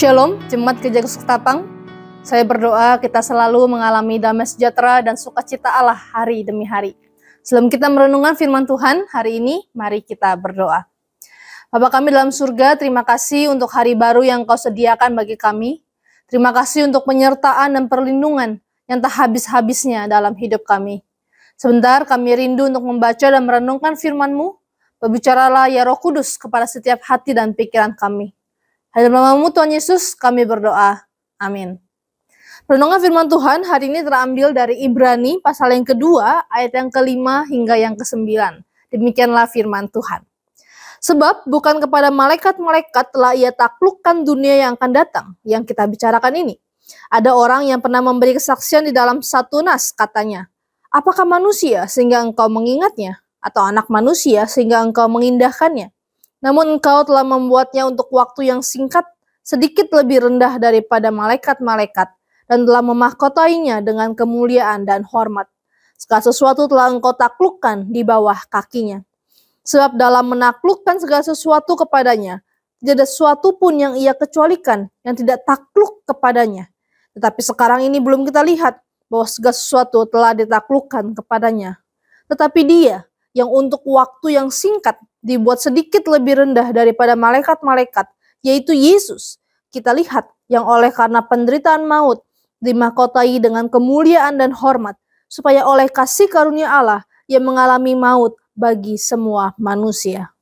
Shalom, Jemaat Gereja Kristus Ketapang. Saya berdoa kita selalu mengalami damai sejahtera dan sukacita Allah hari demi hari. Sebelum kita merenungkan firman Tuhan hari ini, mari kita berdoa. Bapa kami dalam surga, terima kasih untuk hari baru yang Kau sediakan bagi kami. Terima kasih untuk penyertaan dan perlindungan yang tak habis-habisnya dalam hidup kami. Sebentar kami rindu untuk membaca dan merenungkan firman-Mu. Berbicaralah ya Roh Kudus kepada setiap hati dan pikiran kami. Dalam nama-Mu Tuhan Yesus kami berdoa. Amin. Renungan firman Tuhan hari ini terambil dari Ibrani pasal yang kedua, ayat yang kelima hingga yang ke-9. Demikianlah firman Tuhan. Sebab bukan kepada malaikat-malaikat telah Ia taklukkan dunia yang akan datang, yang kita bicarakan ini. Ada orang yang pernah memberi kesaksian di dalam satu nas, katanya, apakah manusia sehingga engkau mengingatnya? Atau anak manusia sehingga engkau mengindahkannya? Namun engkau telah membuatnya untuk waktu yang singkat, sedikit lebih rendah daripada malaikat-malaikat, dan telah memahkotainya dengan kemuliaan dan hormat. Segala sesuatu telah engkau taklukkan di bawah kakinya. Sebab dalam menaklukkan segala sesuatu kepadanya, tidak ada sesuatu pun yang Ia kecualikan, yang tidak takluk kepadanya. Tetapi sekarang ini belum kita lihat bahwa segala sesuatu telah ditaklukkan kepadanya. Tetapi Dia, yang untuk waktu yang singkat dibuat sedikit lebih rendah daripada malaikat-malaikat, yaitu Yesus. Kita lihat yang oleh karena penderitaan maut dimahkotai dengan kemuliaan dan hormat, supaya oleh kasih karunia Allah yang mengalami maut bagi semua manusia.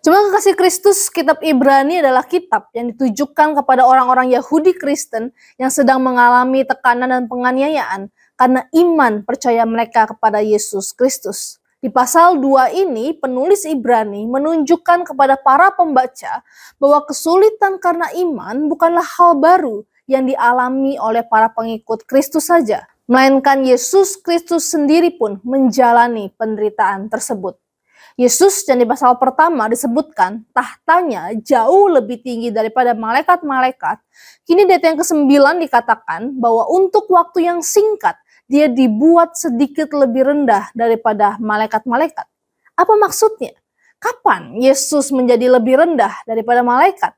Jemaat kekasih Kristus, kitab Ibrani adalah kitab yang ditujukan kepada orang-orang Yahudi Kristen yang sedang mengalami tekanan dan penganiayaan karena iman percaya mereka kepada Yesus Kristus. Di pasal 2 ini, penulis Ibrani menunjukkan kepada para pembaca bahwa kesulitan karena iman bukanlah hal baru yang dialami oleh para pengikut Kristus saja, melainkan Yesus Kristus sendiri pun menjalani penderitaan tersebut. Yesus yang di pasal pertama disebutkan tahtanya jauh lebih tinggi daripada malaikat-malaikat. Kini di ayat yang ke-9 dikatakan bahwa untuk waktu yang singkat, Dia dibuat sedikit lebih rendah daripada malaikat-malaikat. Apa maksudnya? Kapan Yesus menjadi lebih rendah daripada malaikat?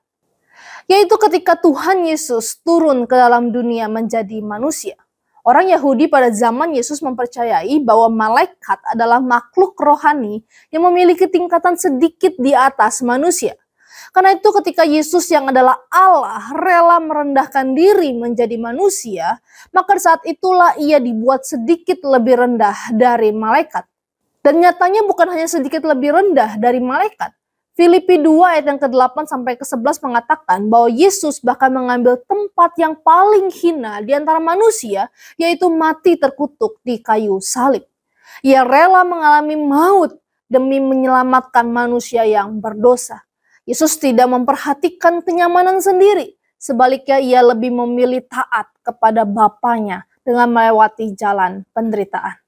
Yaitu ketika Tuhan Yesus turun ke dalam dunia menjadi manusia. Orang Yahudi pada zaman Yesus mempercayai bahwa malaikat adalah makhluk rohani yang memiliki tingkatan sedikit di atas manusia. Karena itu ketika Yesus yang adalah Allah rela merendahkan diri menjadi manusia, maka saat itulah Ia dibuat sedikit lebih rendah dari malaikat. Dan nyatanya bukan hanya sedikit lebih rendah dari malaikat. Filipi 2 ayat yang ke-8 sampai ke-11 mengatakan bahwa Yesus bahkan mengambil tempat yang paling hina di antara manusia, yaitu mati terkutuk di kayu salib. Ia rela mengalami maut demi menyelamatkan manusia yang berdosa. Yesus tidak memperhatikan kenyamanan sendiri. Sebaliknya Ia lebih memilih taat kepada Bapanya dengan melewati jalan penderitaan.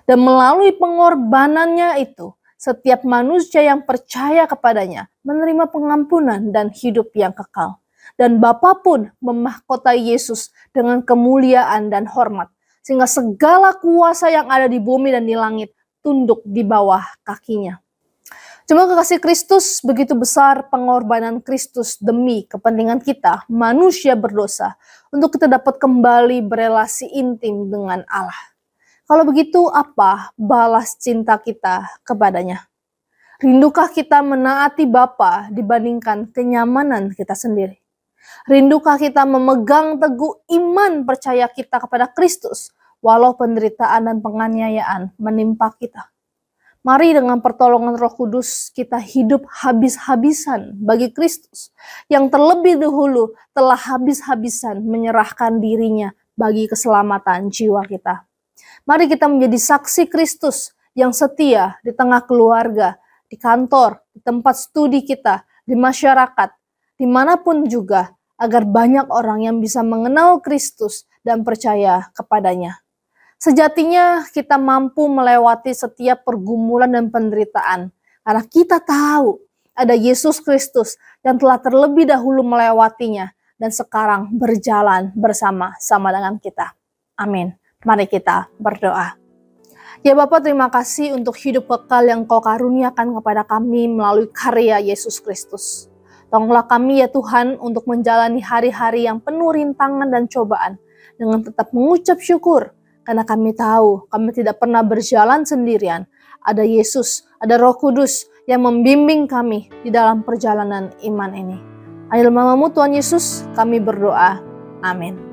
Dan melalui pengorbanannya itu, setiap manusia yang percaya kepadanya menerima pengampunan dan hidup yang kekal. Dan Bapa pun memahkotai Yesus dengan kemuliaan dan hormat, sehingga segala kuasa yang ada di bumi dan di langit tunduk di bawah kakinya. Jemaat kekasih Kristus, begitu besar pengorbanan Kristus demi kepentingan kita, manusia berdosa, untuk kita dapat kembali berelasi intim dengan Allah. Kalau begitu, apa balas cinta kita kepadanya? Rindukah kita menaati Bapa dibandingkan kenyamanan kita sendiri? Rindukah kita memegang teguh iman percaya kita kepada Kristus, walau penderitaan dan penganiayaan menimpa kita? Mari dengan pertolongan Roh Kudus kita hidup habis-habisan bagi Kristus yang terlebih dahulu telah habis-habisan menyerahkan dirinya bagi keselamatan jiwa kita. Mari kita menjadi saksi Kristus yang setia di tengah keluarga, di kantor, di tempat studi kita, di masyarakat, dimanapun juga, agar banyak orang yang bisa mengenal Kristus dan percaya kepadanya. Sejatinya kita mampu melewati setiap pergumulan dan penderitaan karena kita tahu ada Yesus Kristus yang telah terlebih dahulu melewatinya dan sekarang berjalan bersama-sama dengan kita. Amin. Mari kita berdoa. Ya Bapa, terima kasih untuk hidup kekal yang Kau karuniakan kepada kami melalui karya Yesus Kristus. Tolonglah kami ya Tuhan untuk menjalani hari-hari yang penuh rintangan dan cobaan dengan tetap mengucap syukur, karena kami tahu kami tidak pernah berjalan sendirian. Ada Yesus, ada Roh Kudus yang membimbing kami di dalam perjalanan iman ini. Hanya dalam nama-Mu Tuhan Yesus kami berdoa. Amin.